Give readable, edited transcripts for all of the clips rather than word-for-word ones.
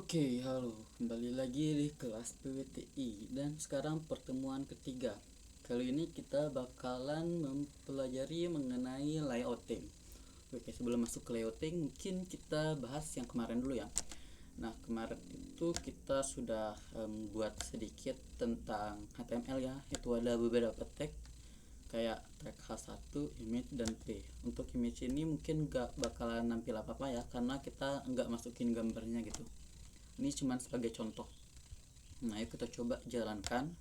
Oke, halo. Kembali lagi di kelas PWTI dan sekarang pertemuan ketiga. Kali ini kita bakalan mempelajari mengenai layouting. Oke, sebelum masuk ke layouting, mungkin kita bahas yang kemarin dulu ya. Nah, kemarin itu kita sudah buat sedikit tentang HTML ya. Itu ada beberapa tag kayak tag H1, image, dan P. Untuk image ini mungkin gak bakalan nampil apa-apa ya, karena kita nggak masukin gambarnya gitu. Ini cuma sebagai contoh. Nah, yuk kita coba jalankan.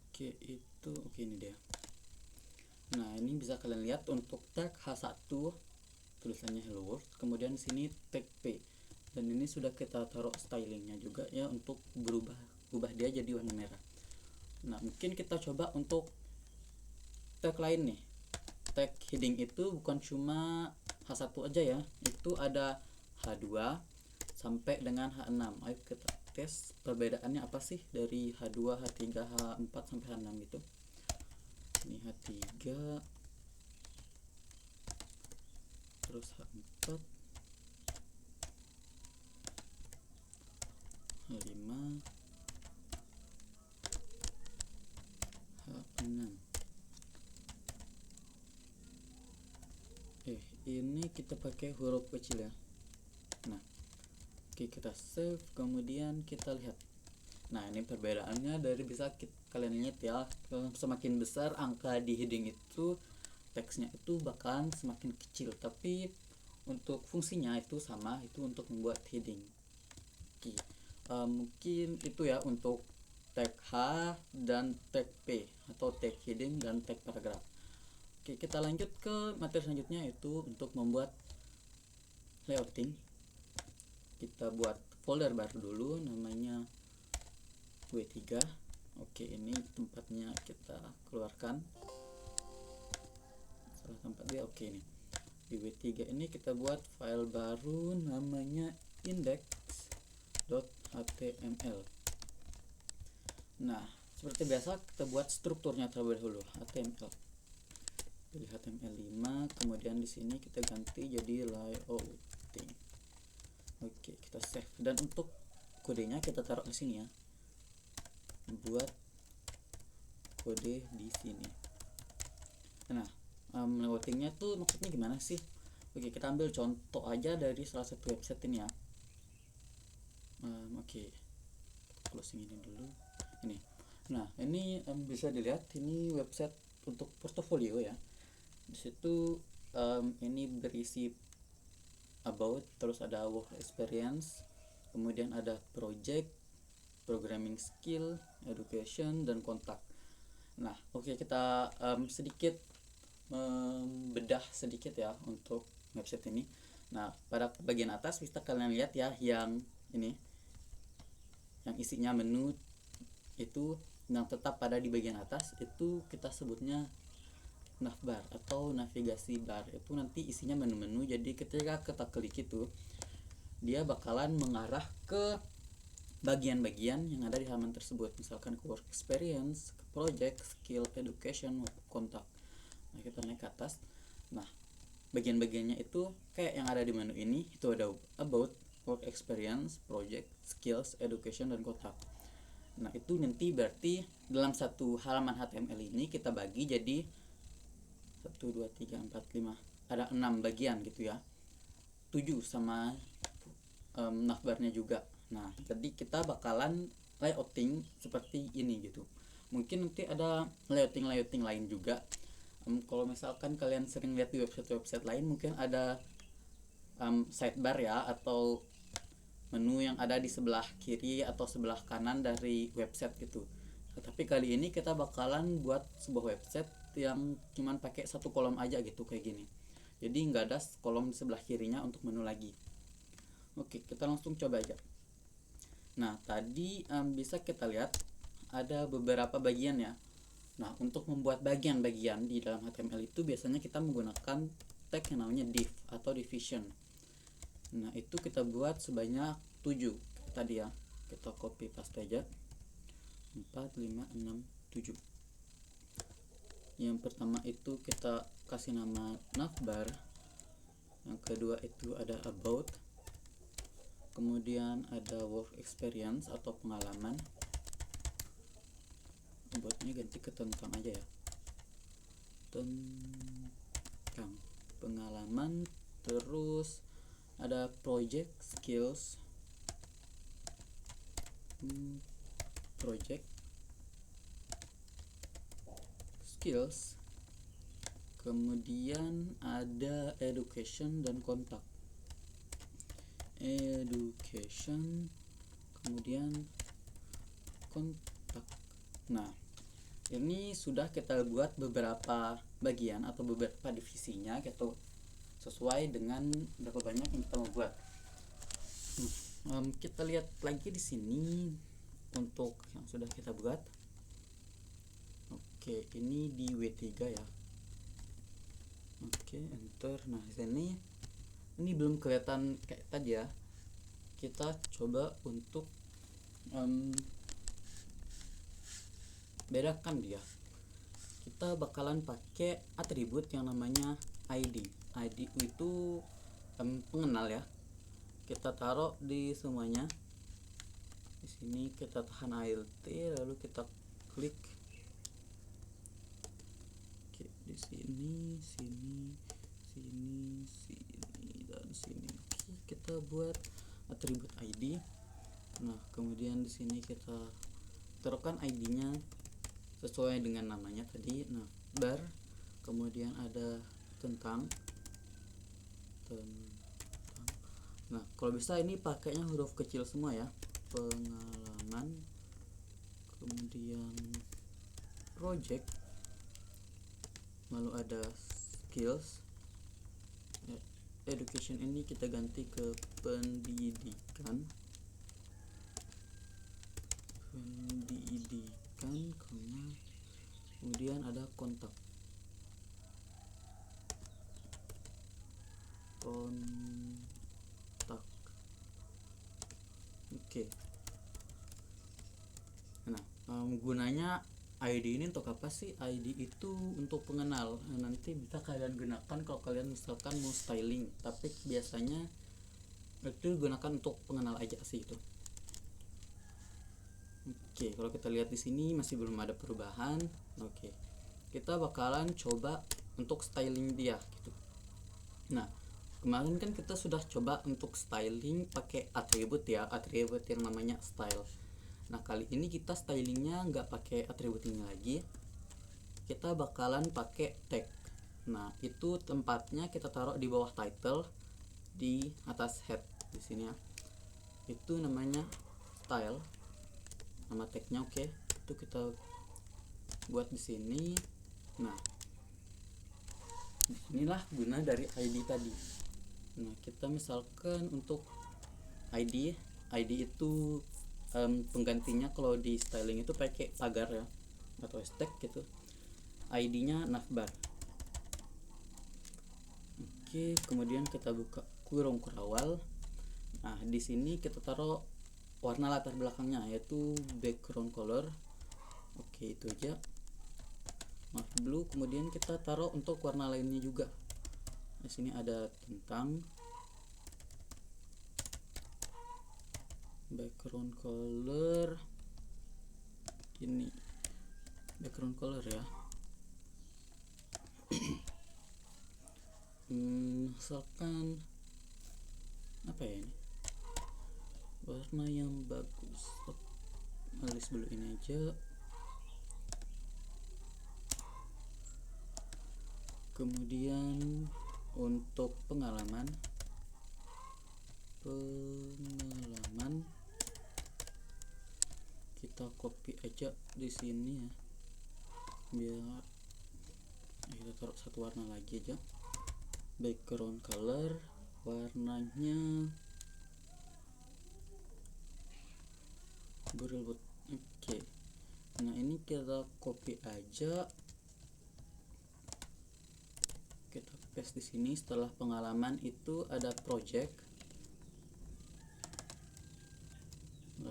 Oke, ini dia. Nah, ini bisa kalian lihat untuk tag H1 tulisannya hello world, kemudian di sini tag P. Dan ini sudah kita taruh stylingnya juga ya untuk ubah dia jadi warna merah. Nah, mungkin kita coba untuk tag lain nih. Tag heading itu bukan cuma H1 aja ya, itu ada H2 sampai dengan H6. Ayo kita tes perbedaannya apa sih dari H2, H3, H4 sampai H6 gitu. Ini H3, terus H4, H5, H6. Ini kita pakai huruf kecil ya. Nah, oke, kita save, kemudian kita lihat. Nah, ini perbedaannya dari bisa kalian lihat ya, semakin besar angka di heading itu teksnya itu bakalan semakin kecil, tapi untuk fungsinya itu sama, itu untuk membuat heading. Oke, mungkin itu ya untuk tag H dan tag P atau tag heading dan tag paragraf. Oke, kita lanjut ke materi selanjutnya, yaitu untuk membuat layouting. Kita buat folder baru dulu, namanya W3. Oke, ini tempatnya kita keluarkan. Salah tempat dia. Oke, ini di W3 ini kita buat file baru namanya index.html. Nah, seperti biasa kita buat strukturnya terlebih dahulu, HTML. Jadi HTML5, kemudian di sini kita ganti jadi layouting. Oke, kita save, dan untuk kodenya kita taruh di sini ya. Buat kode di sini. Nah, layoutingnya tuh maksudnya gimana sih? Oke, kita ambil contoh aja dari salah satu website ini ya. Oke, closing ini dulu. Ini. Nah, ini bisa dilihat ini website untuk portofolio ya. Di situ ini berisi about, terus ada work experience, kemudian ada project, programming skill, education, dan kontak. Nah, oke, kita sedikit bedah sedikit ya untuk website ini. Nah, pada bagian atas bisa kalian lihat ya, yang ini, yang isinya menu itu yang tetap pada di bagian atas itu kita sebutnya navbar atau navigasi bar. Itu nanti isinya menu-menu, jadi ketika kita klik itu dia bakalan mengarah ke bagian-bagian yang ada di halaman tersebut, misalkan ke work experience, ke project, skill, education, kontak. Nah, kita naik ke atas. Nah, bagian-bagiannya itu kayak yang ada di menu ini, itu ada about, work experience, project, skills, education, dan kontak. Nah, itu nanti berarti dalam satu halaman HTML ini kita bagi jadi 1, 2, 3, 4, 5, ada 6 bagian gitu ya, 7 sama navbarnya juga. Nah, jadi kita bakalan layouting seperti ini gitu. Mungkin nanti ada layouting lain juga. Kalau misalkan kalian sering lihat di website lain, mungkin ada sidebar ya, atau menu yang ada di sebelah kiri atau sebelah kanan dari website gitu. Tapi kali ini kita bakalan buat sebuah website yang cuman pakai satu kolom aja gitu, kayak gini. Jadi nggak ada kolom di sebelah kirinya untuk menu lagi. Oke, kita langsung coba aja. Nah, tadi bisa kita lihat ada beberapa bagian ya. Nah, untuk membuat bagian-bagian di dalam HTML itu biasanya kita menggunakan tag yang namanya div atau division. Nah itu kita buat sebanyak 7 tadi ya, kita copy paste aja 4, 5, 6, 7. Yang pertama itu kita kasih nama navbar, yang kedua itu ada about, kemudian ada work experience atau pengalaman, aboutnya ganti ke tentang aja ya, tentang pengalaman. Terus ada project skills, project skills, kemudian ada education dan kontak, education kemudian kontak. Nah ini sudah kita buat beberapa bagian atau beberapa divisinya gitu, sesuai dengan berapa banyak yang kita mau buat. Kita lihat lagi di sini untuk yang sudah kita buat. Oke, ini di W3 ya. Oke, enter. Nah, di sini ini belum kelihatan kayak tadi ya. Kita coba untuk bedakan dia. Kita bakalan pakai atribut yang namanya ID. ID itu pengenal ya. Kita taruh di semuanya. Di sini kita tahan Alt, lalu kita klik. Oke, di sini, sini, dan sini. Oke, kita buat atribut ID. Nah, kemudian di sini kita taruhkan ID-nya sesuai dengan namanya tadi. Nah, bar, kemudian ada tentang. Nah, kalau bisa ini pakainya huruf kecil semua ya. Pengalaman, kemudian project, lalu ada skills. Education ini kita ganti ke pendidikan, kemudian ada kontak, oke. Nah, gunanya ID ini untuk apa sih? ID itu untuk pengenal. Nanti bisa kalian gunakan kalau kalian misalkan mau styling, tapi biasanya itu gunakan untuk pengenal aja sih itu. Oke, kalau kita lihat di sini masih belum ada perubahan. Oke, kita bakalan coba untuk styling dia gitu. Nah, kemarin kan kita sudah coba untuk styling pakai atribut ya, atribut yang namanya style. Nah, kali ini kita stylingnya nggak pakai atribut ini lagi, kita bakalan pakai tag. Nah, itu tempatnya kita taruh di bawah title, di atas head di sini ya. Itu namanya style, nama tagnya. Oke, itu kita buat di sini. Nah, inilah guna dari ID tadi. Nah, kita misalkan untuk ID itu penggantinya kalau di styling itu pakai pagar ya atau hashtag gitu. ID-nya navbar. Oke, kemudian kita buka kurung kurawal. Nah, di sini kita taruh warna latar belakangnya yaitu background color. Oke, itu aja. Mark blue. Kemudian kita taruh untuk warna lainnya juga. Di sini ada tentang, background color, ini background color ya. Misalkan apa ya ini, warna yang bagus. Alis dulu ini aja. Kemudian untuk pengalaman kita copy aja di sini ya, biar kita taruh satu warna lagi aja. Background color warnanya berlebut. Oke, nah ini kita copy aja, kita paste di sini. Setelah pengalaman itu ada project,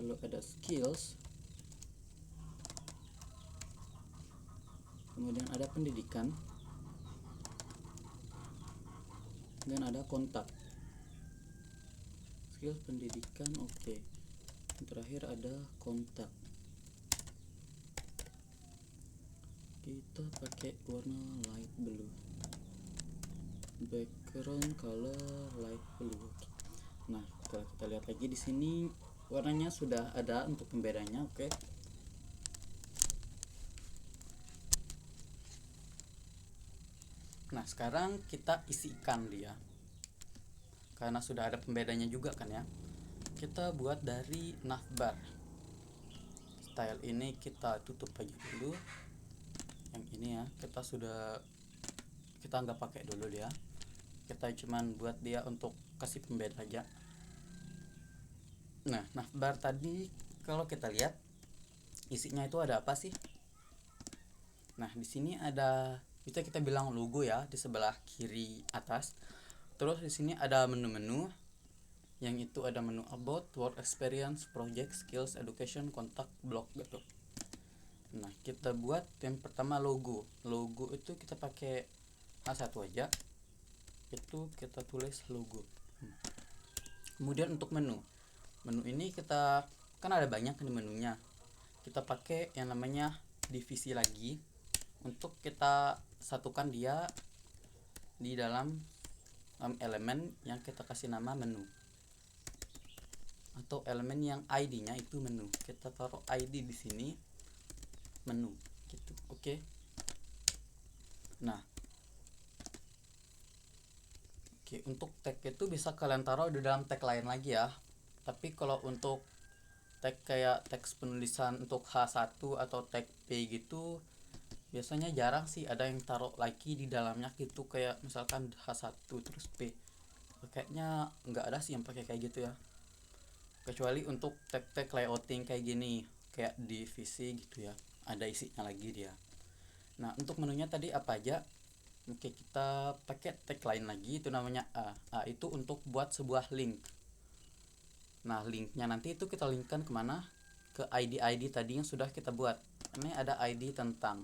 lalu ada skills, kemudian ada pendidikan, dan ada kontak. Skill, pendidikan, oke. Yang terakhir ada kontak. Kita pakai warna light blue, background color light blue. Nah, kalau kita lihat lagi di sini warnanya sudah ada untuk pembedanya, oke. Nah, sekarang kita isikan dia. Karena sudah ada pembedanya juga kan ya. Kita buat dari navbar. Style ini kita tutup aja dulu. Yang ini ya, kita nggak pakai dulu dia. Kita cuman buat dia untuk kasih pembeda aja. Nah, navbar tadi kalau kita lihat isinya itu ada apa sih? Nah, di sini ada, bisa kita bilang logo ya di sebelah kiri atas. Terus di sini ada menu-menu, yang itu ada menu about, work experience, project, skills, education, kontak, blog gitu. Nah, kita buat yang pertama logo. Logo itu kita pakai A1 aja. Itu kita tulis logo. Kemudian untuk menu. Menu ini kita kan ada banyak nih menunya. Kita pakai yang namanya divisi lagi untuk kita satukan dia di dalam elemen yang kita kasih nama menu, atau elemen yang ID-nya itu menu. Kita taruh ID di sini, menu gitu. Oke. Nah, oke, untuk tag itu bisa kalian taruh di dalam tag lain lagi ya. Tapi kalau untuk tag kayak teks penulisan untuk H1 atau tag P gitu, biasanya jarang sih ada yang taruh lagi di dalamnya gitu, kayak misalkan H1 terus P. Kayaknya nggak ada sih yang pakai kayak gitu ya, kecuali untuk tag-tag layouting kayak gini, kayak divisi gitu ya, ada isinya lagi dia. Nah, untuk menunya tadi apa aja? Oke, kita pakai tag lain lagi, itu namanya A. A itu untuk buat sebuah link. Nah, linknya nanti itu kita linkkan kemana? Ke ID tadi yang sudah kita buat. Ini ada ID tentang.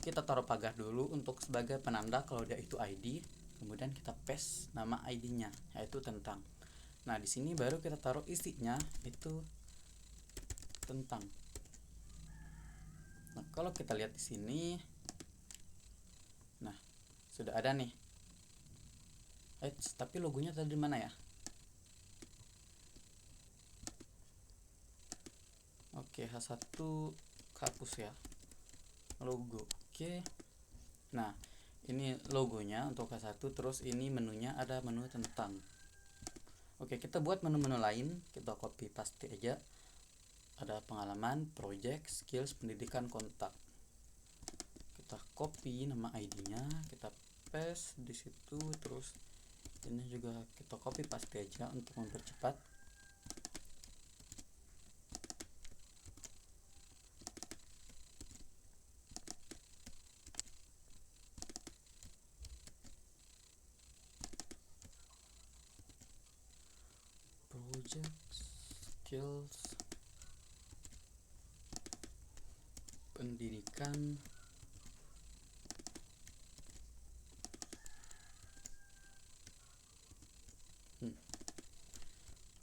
Kita taruh pagar dulu untuk sebagai penanda kalau dia itu ID. Kemudian kita paste nama ID-nya, yaitu tentang. Nah, di sini baru kita taruh isinya itu tentang. Nah, kalau kita lihat di sini, nah sudah ada nih. Tapi logonya tadi mana ya? Oke, H1 hapus ya logo. Oke. Nah, ini logonya untuk H1, terus ini menunya ada menu tentang. Oke, kita buat menu-menu lain, kita copy paste aja. Ada pengalaman, project, skills, pendidikan, kontak. Kita copy nama ID-nya, kita paste di situ, terus ini juga kita copy paste aja untuk mempercepat. Project, skills, pendidikan,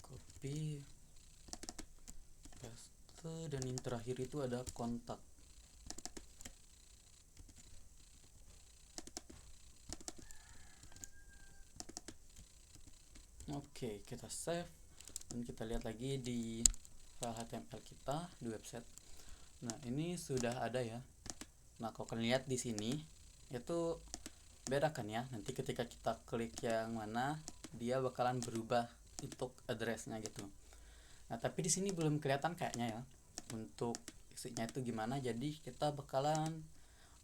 copy paste, dan yang terakhir itu ada kontak. Oke, kita save dan kita lihat lagi di file HTML kita di website. Nah, ini sudah ada ya. Nah, kalau kalian lihat di sini itu beda kan ya. Nanti ketika kita klik yang mana, dia bakalan berubah untuk addressnya gitu. Nah, tapi di sini belum kelihatan kayaknya ya untuk isinya itu gimana. Jadi kita bakalan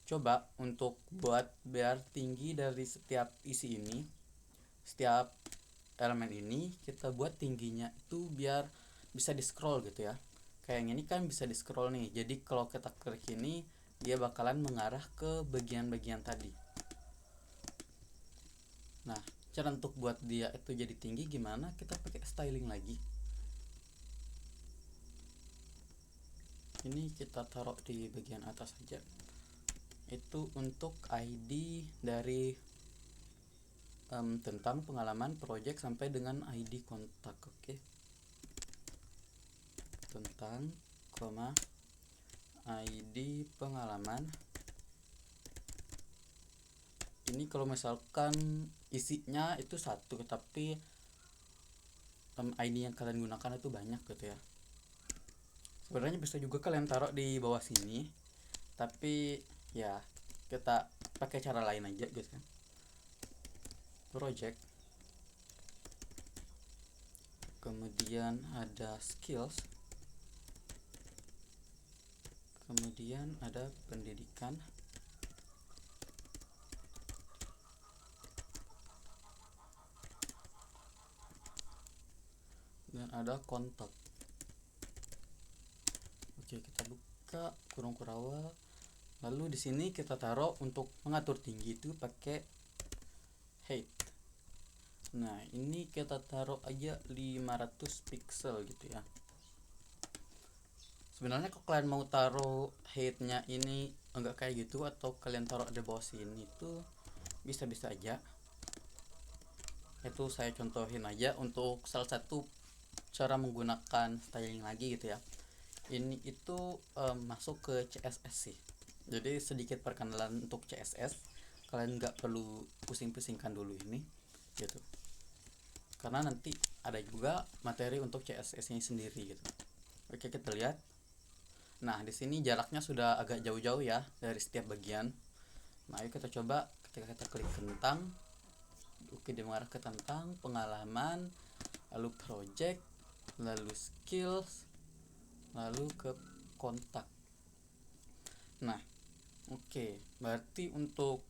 coba untuk buat biar tinggi dari setiap isi ini, setiap elemen ini kita buat tingginya itu biar bisa di scroll gitu ya. Kayak yang ini kan bisa di scroll nih, jadi kalau kita klik ini dia bakalan mengarah ke bagian-bagian tadi. Nah, cara untuk buat dia itu jadi tinggi gimana? Kita pakai styling lagi. ini kita taruh di bagian atas saja. Itu untuk ID dari tentang pengalaman project sampai dengan ID kontak. Oke, tentang ID pengalaman. Ini kalau misalkan isinya itu satu tapi ID yang kalian gunakan itu banyak gitu ya. Sebenarnya bisa juga kalian taruh di bawah sini, tapi ya kita pakai cara lain aja gitu kan. Project, kemudian ada skills, kemudian ada pendidikan, dan ada kontak. Oke, kita buka kurung kurawa. Lalu di sini kita taruh untuk mengatur tinggi itu pakai height. Nah, ini kita taruh aja 500 pixel gitu ya. Sebenarnya kalau kalian mau taruh heightnya ini enggak kayak gitu, atau kalian taruh di bawah sini itu bisa-bisa aja. Itu saya contohin aja untuk salah satu cara menggunakan styling lagi gitu ya. Ini itu masuk ke CSS sih. Jadi sedikit perkenalan untuk CSS. Kalian nggak perlu pusing-pusingkan dulu ini gitu. Karena nanti ada juga materi untuk CSS ini sendiri gitu. Oke, kita lihat. Nah, di sini jaraknya sudah agak jauh-jauh ya dari setiap bagian. Nah, ayo kita coba ketika kita klik tentang. Oke, dia mengarah ke tentang pengalaman, lalu project, lalu skills, lalu ke kontak. Nah, oke, berarti untuk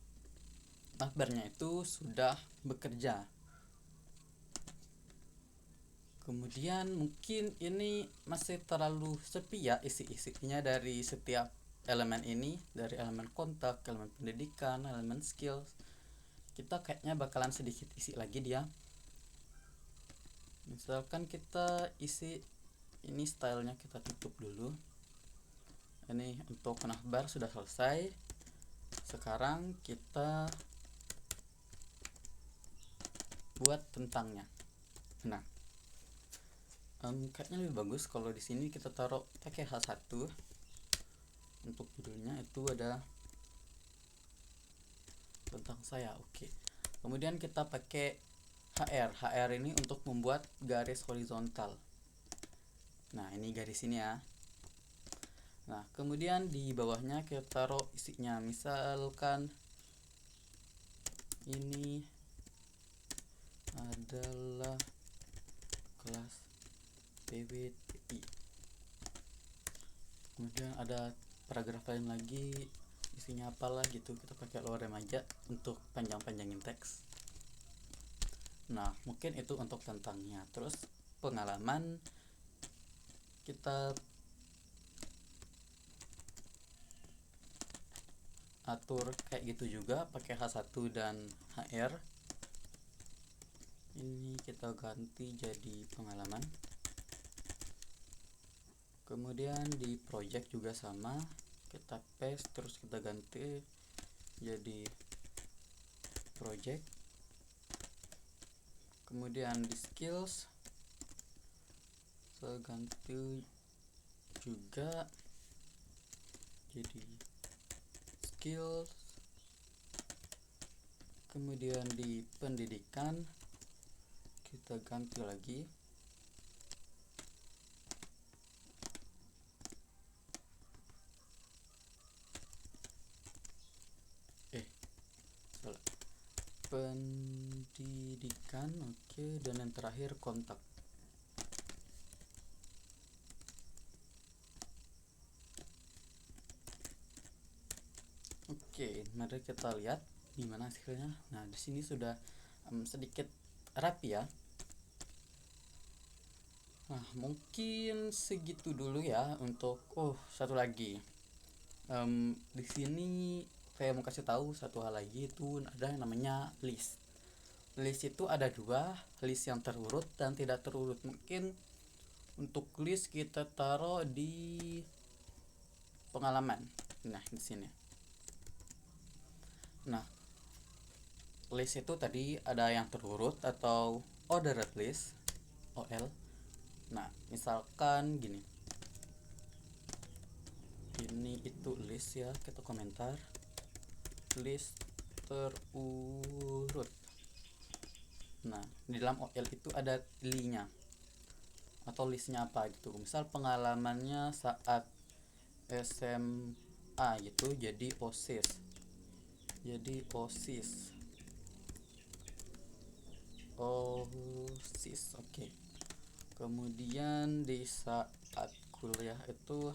navbarnya itu sudah bekerja. Kemudian mungkin ini masih terlalu sepi ya isi-isinya dari setiap elemen ini, dari elemen kontak, elemen pendidikan, elemen skills. Kita kayaknya bakalan sedikit isi lagi dia. Misalkan kita isi ini, stylenya kita tutup dulu. Ini untuk navbar sudah selesai. Sekarang kita buat tentangnya. Nah, kayaknya lebih bagus kalau di sini kita taruh pakai H1. Untuk judulnya itu ada tentang saya. Oke. Kemudian kita pakai HR ini untuk membuat garis horizontal. Nah, ini garis ini ya. Nah, kemudian di bawahnya kita taruh isinya. Misalkan ini adalah kelas PWTI. Kemudian ada paragraf lain lagi, isinya apalah gitu, kita pakai lorem aja untuk panjang-panjangin teks. Nah, mungkin itu untuk tentangnya. Terus pengalaman kita atur kayak gitu juga pakai H1 dan HR. Ini kita ganti jadi pengalaman. Kemudian di project juga sama, kita paste terus kita ganti jadi project. Kemudian di skills saya ganti juga jadi skills. Kemudian di pendidikan kita ganti lagi pendidikan. Oke, dan yang terakhir kontak. Oke, mari kita lihat gimana hasilnya. Nah, di sini sudah sedikit rapi ya. Nah, mungkin segitu dulu ya untuk satu lagi. Di sini saya mau kasih tahu satu hal lagi, itu ada yang namanya list. List itu ada dua, list yang terurut dan tidak terurut. Mungkin untuk list kita taruh di pengalaman. Nah, di sini. Nah, list itu tadi ada yang terurut atau ordered list, OL. Nah, misalkan gini. Ini itu list ya, kita komentar list terurut. Nah, di dalam OL itu ada li-nya atau listnya apa gitu. Misal pengalamannya saat SMA gitu, jadi OSIS. Jadi OSIS. OSIS, oke. Kemudian di saat kuliah itu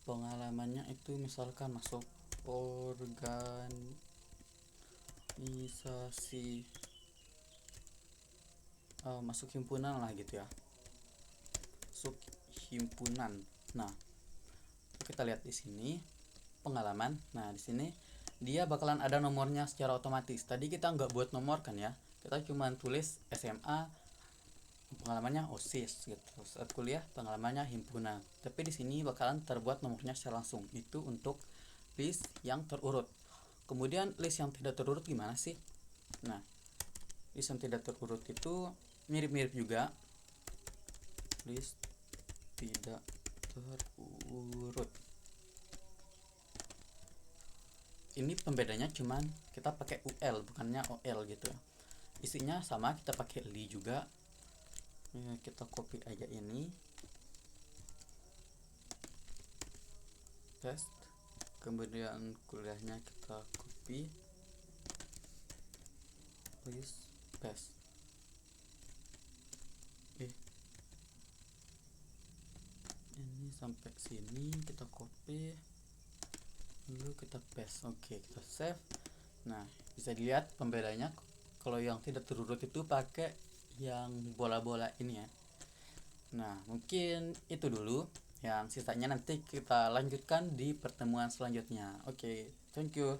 pengalamannya itu misalkan masuk organisasi, masuk himpunan lah gitu ya, masuk himpunan. Nah, kita lihat di sini pengalaman. Nah, di sini dia bakalan ada nomornya secara otomatis. Tadi kita nggak buat nomor kan ya, kita cuma tulis SMA, pengalamannya OSIS gitu. Saat kuliah pengalamannya himpunan. Tapi di sini bakalan terbuat nomornya secara langsung. Itu untuk list yang terurut. Kemudian list yang tidak terurut gimana sih? Nah, list yang tidak terurut itu mirip-mirip juga. List tidak terurut. Ini pembedanya cuman kita pakai UL bukannya OL gitu. Isinya sama, kita pakai li juga. Kita copy aja ini, paste, kemudian kuliahnya kita copy, please paste. Ini sampai sini kita copy, lalu kita paste. Oke, kita save. Nah, bisa dilihat pembedanya. Kalau yang tidak terurut itu pakai yang bola-bola ini ya. Nah, mungkin itu dulu. Yang sisanya nanti kita lanjutkan di pertemuan selanjutnya. Oke, thank you.